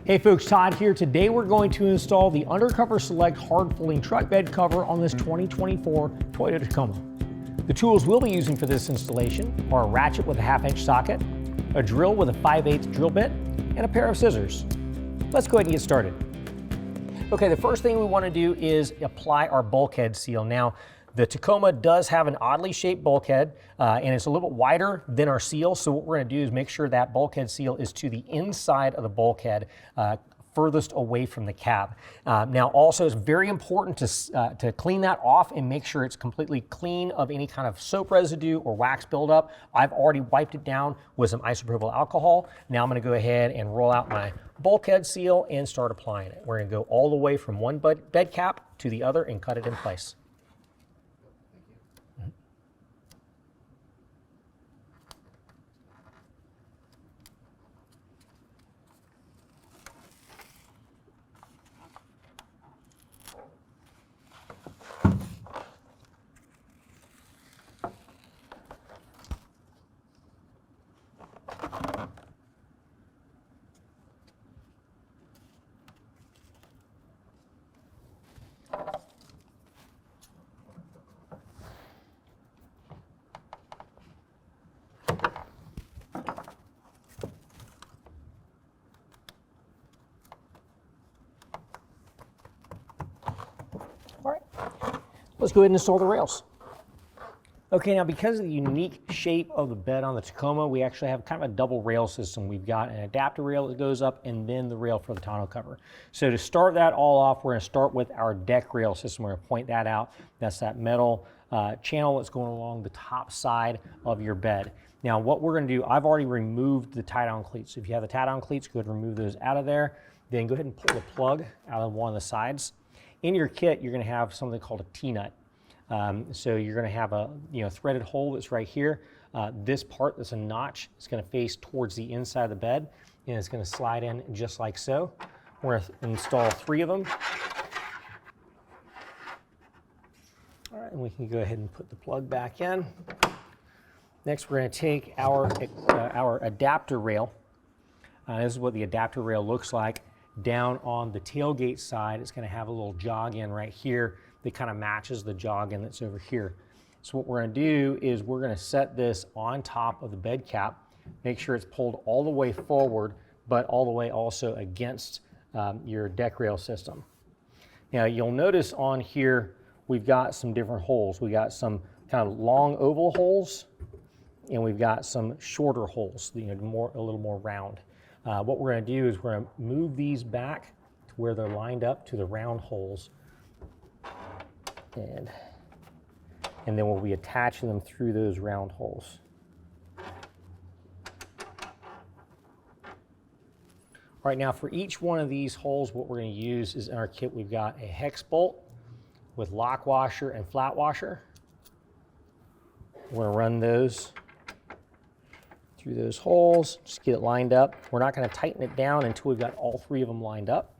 Hey folks, Todd here. Today we're going to install the UnderCover Select hard folding truck bed cover on this 2024 Toyota Tacoma. The tools we'll be using for this installation are a ratchet with a 1/2-inch socket, a drill with a 5/8 drill bit, and a pair of scissors. Let's go ahead and get started. Okay, the first thing we want to do is apply our bulkhead seal. Now, the Tacoma does have an oddly shaped bulkhead, and it's a little bit wider than our seal, so what we're going to do is make sure that bulkhead seal is to the inside of the bulkhead, furthest away from the cab. Now, also, it's very important to clean that off and make sure it's completely clean of any kind of soap residue or wax buildup. I've already wiped it down with some isopropyl alcohol. Now I'm going to go ahead and roll out my bulkhead seal and start applying it. We're going to go all the way from one bed cap to the other and cut it in place. All right, let's go ahead and install the rails. Okay, now because of the unique shape of the bed on the Tacoma, we actually have kind of a double rail system. We've got an adapter rail that goes up and then the rail for the tonneau cover. So to start that all off, we're going to start with our deck rail system. We're going to point that out. That's that metal channel that's going along the top side of your bed. Now what we're going to do, I've already removed the tie-down cleats. So if you have the tie-down cleats, go ahead and remove those out of there. Then go ahead and pull the plug out of one of the sides. In your kit, you're going to have something called a T-nut. So you're going to have a threaded hole that's right here. This part that's a notch is going to face towards the inside of the bed, and it's going to slide in just like so. We're going to install 3 of them. All right, and we can go ahead and put the plug back in. Next, we're going to take our adapter rail. This is what the adapter rail looks like. Down on the tailgate side, it's going to have a little jog in right here that kind of matches the jog in that's over here. So what we're going to do is we're going to set this on top of the bed cap, make sure it's pulled all the way forward, but all the way also against your deck rail system. Now you'll notice on here we've got some different holes. We got some kind of long oval holes, and we've got some shorter holes, a little more round. What we're going to do is we're going to move these back to where they're lined up to the round holes, and then we'll be attaching them through those round holes. All right, now for each one of these holes, what we're going to use is in our kit, we've got a hex bolt with lock washer and flat washer. We're going to run those through those holes, just get it lined up. We're not going to tighten it down until we've got all 3 of them lined up.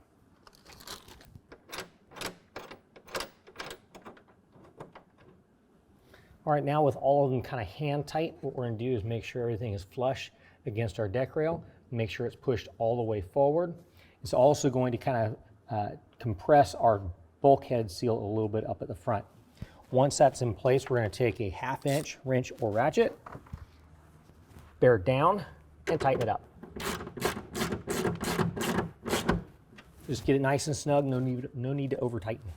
All right, now with all of them kind of hand tight, what we're going to do is make sure everything is flush against our deck rail, make sure it's pushed all the way forward. It's also going to kind of compress our bulkhead seal a little bit up at the front. Once that's in place, we're going to take a 1/2-inch wrench or ratchet, bear it down, and tighten it up. Just get it nice and snug, no need to over tighten.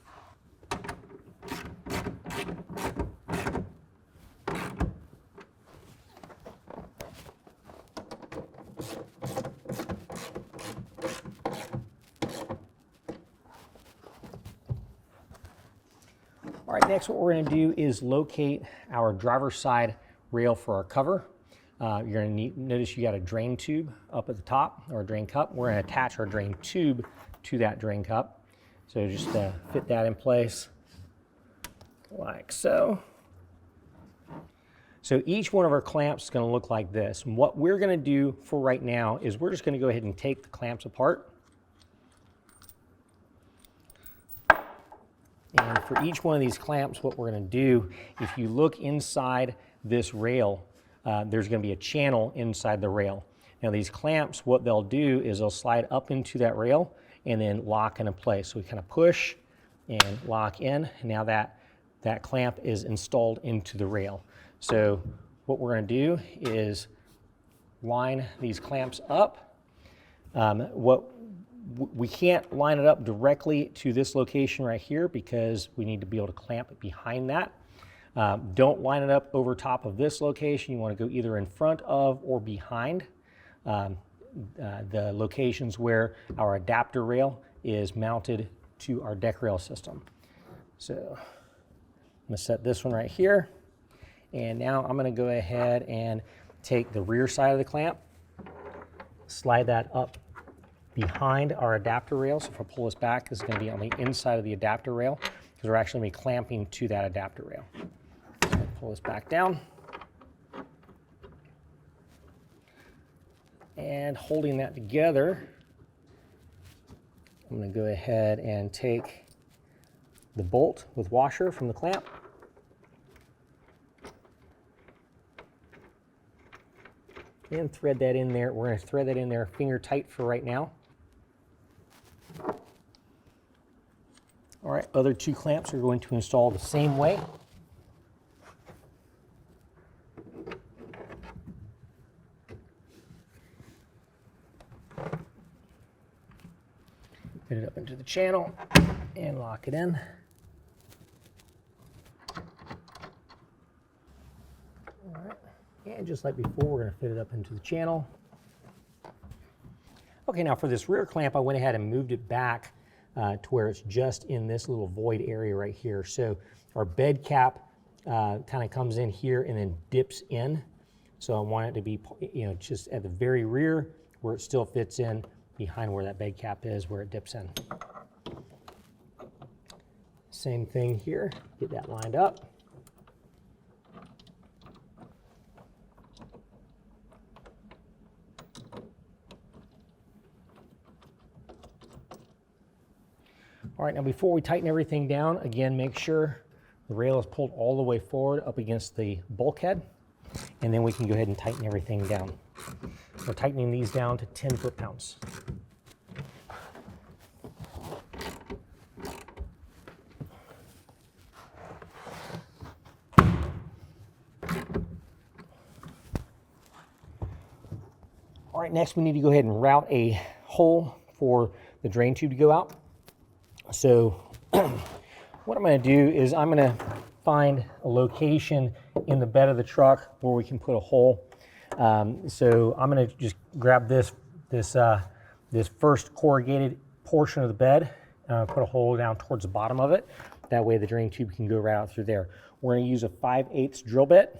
All right, next what we're going to do is locate our driver's side rail for our cover. You're going to notice you got a drain tube up at the top, or a drain cup. We're going to attach our drain tube to that drain cup. So just fit that in place like so. So each one of our clamps is going to look like this. And what we're going to do for right now is we're just going to go ahead and take the clamps apart. And for each one of these clamps, what we're going to do, if you look inside this rail, there's going to be a channel inside the rail. Now these clamps, what they'll do is they'll slide up into that rail and then lock into place. So we kind of push and lock in, and now that clamp is installed into the rail. So what we're going to do is line these clamps up. We can't line it up directly to this location right here because we need to be able to clamp it behind that. Don't line it up over top of this location. You want to go either in front of or behind the locations where our adapter rail is mounted to our deck rail system. So I'm going to set this one right here. And now I'm going to go ahead and take the rear side of the clamp, slide that up behind our adapter rail. So if I pull this back, this is going to be on the inside of the adapter rail because we're actually going to be clamping to that adapter rail. So pull this back down. And holding that together, I'm going to go ahead and take the bolt with washer from the clamp. And thread that in there. We're going to thread that in there finger tight for right now. All right, other two clamps are going to install the same way. Fit it up into the channel and lock it in. All right. And just like before, we're going to fit it up into the channel. Okay, now for this rear clamp, I went ahead and moved it back to where it's just in this little void area right here. So our bed cap kind of comes in here and then dips in. So I want it to be, just at the very rear where it still fits in behind where that bed cap is, where it dips in. Same thing here, get that lined up. All right, now before we tighten everything down, again, make sure the rail is pulled all the way forward up against the bulkhead, and then we can go ahead and tighten everything down. We're tightening these down to 10 foot-pounds. All right, next we need to go ahead and route a hole for the drain tube to go out. So what I'm going to do is I'm going to find a location in the bed of the truck where we can put a hole. So I'm going to just grab this first corrugated portion of the bed, put a hole down towards the bottom of it. That way the drain tube can go right out through there. We're going to use a 5/8 drill bit.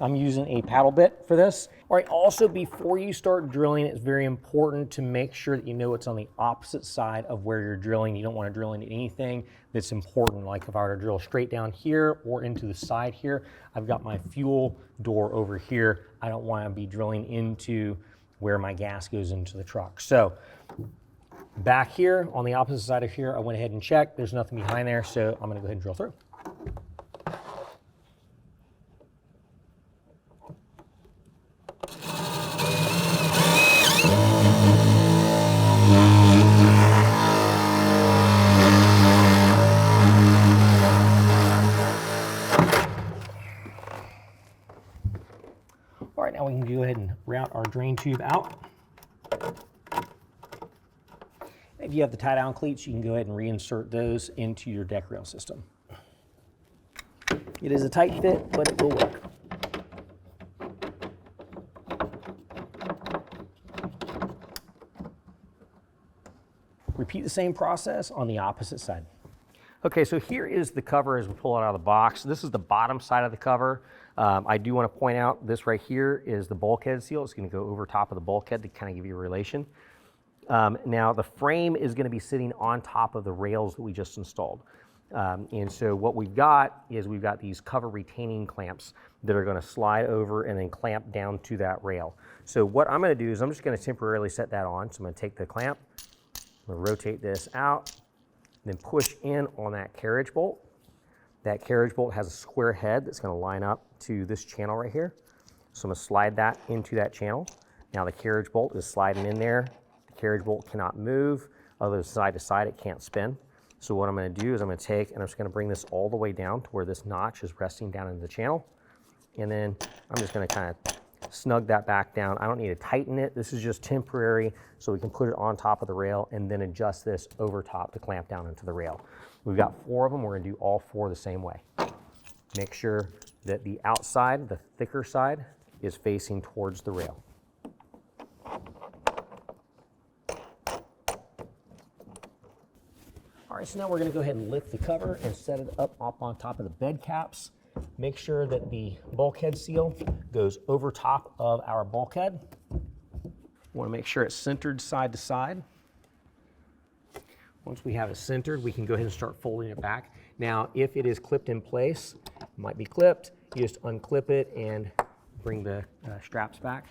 I'm using a paddle bit for this. All right, also before you start drilling, it's very important to make sure that you know it's on the opposite side of where you're drilling. You don't want to drill into anything that's important. Like if I were to drill straight down here or into the side here, I've got my fuel door over here. I don't want to be drilling into where my gas goes into the truck. So back here on the opposite side of here, I went ahead and checked. There's nothing behind there, so I'm going to go ahead and drill through. All right, now we can go ahead and route our drain tube out. If you have the tie-down cleats, you can go ahead and reinsert those into your deck rail system. It is a tight fit, but it will work. Repeat the same process on the opposite side. Okay, so here is the cover as we pull it out of the box. This is the bottom side of the cover. I do want to point out this right here is the bulkhead seal. It's going to go over top of the bulkhead to kind of give you a relation. Now the frame is going to be sitting on top of the rails that we just installed. And so what we've got is we've got these cover retaining clamps that are going to slide over and then clamp down to that rail. So what I'm going to do is I'm just going to temporarily set that on. So I'm going to take the clamp, I'm going to rotate this out, then push in on that carriage bolt. That carriage bolt has a square head that's going to line up to this channel right here. So I'm going to slide that into that channel. Now the carriage bolt is sliding in there. The carriage bolt cannot move. Other than side to side, it can't spin. So what I'm going to do is I'm going to take and I'm just going to bring this all the way down to where this notch is resting down into the channel. And then I'm just going to kind of snug that back down. I don't need to tighten it. This is just temporary, so we can put it on top of the rail and then adjust this over top to clamp down into the rail. We've got 4 of them. We're going to do all 4 the same way. Make sure that the outside, the thicker side, is facing towards the rail. All right, so now we're going to go ahead and lift the cover and set it up on top of the bed caps. Make sure that the bulkhead seal goes over top of our bulkhead. Want to make sure it's centered side to side. Once we have it centered, we can go ahead and start folding it back. Now, if it is clipped in place, it might be clipped, you just unclip it and bring the straps back.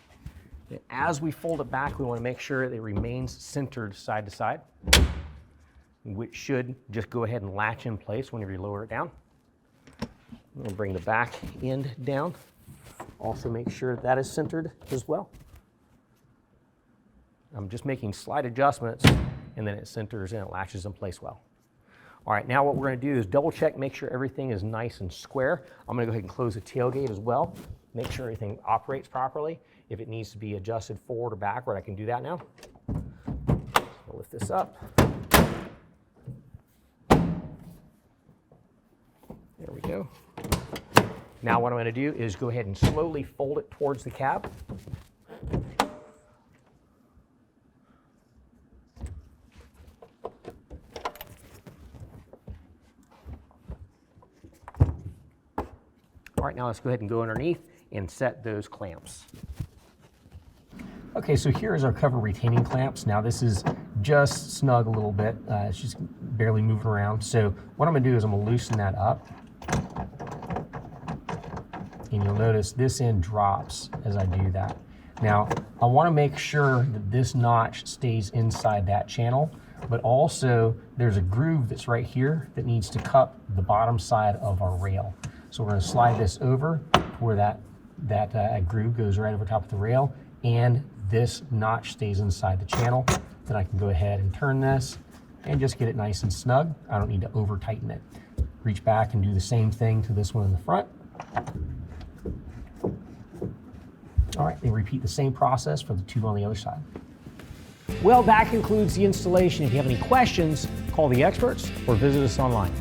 And as we fold it back, we want to make sure it remains centered side to side, which should just go ahead and latch in place whenever you lower it down. I'm going to bring the back end down. Also make sure that is centered as well. I'm just making slight adjustments and then it centers and it latches in place well. All right, now what we're going to do is double check, make sure everything is nice and square. I'm going to go ahead and close the tailgate as well. Make sure everything operates properly. If it needs to be adjusted forward or backward, I can do that now. I'll lift this up. There we go. Now what I'm going to do is go ahead and slowly fold it towards the cab. All right, now let's go ahead and go underneath and set those clamps. Okay, so here is our cover retaining clamps. Now this is just snug a little bit. It's just barely moving around. So what I'm going to do is I'm going to loosen that up. And you'll notice this end drops as I do that. Now, I want to make sure that this notch stays inside that channel, but also there's a groove that's right here that needs to cup the bottom side of our rail. So we're going to slide this over where that groove goes right over top of the rail, and this notch stays inside the channel. Then I can go ahead and turn this and just get it nice and snug. I don't need to over tighten it. Reach back and do the same thing to this one in the front. All right, then repeat the same process for the 2 on the other side. Well, that concludes the installation. If you have any questions, call the experts or visit us online.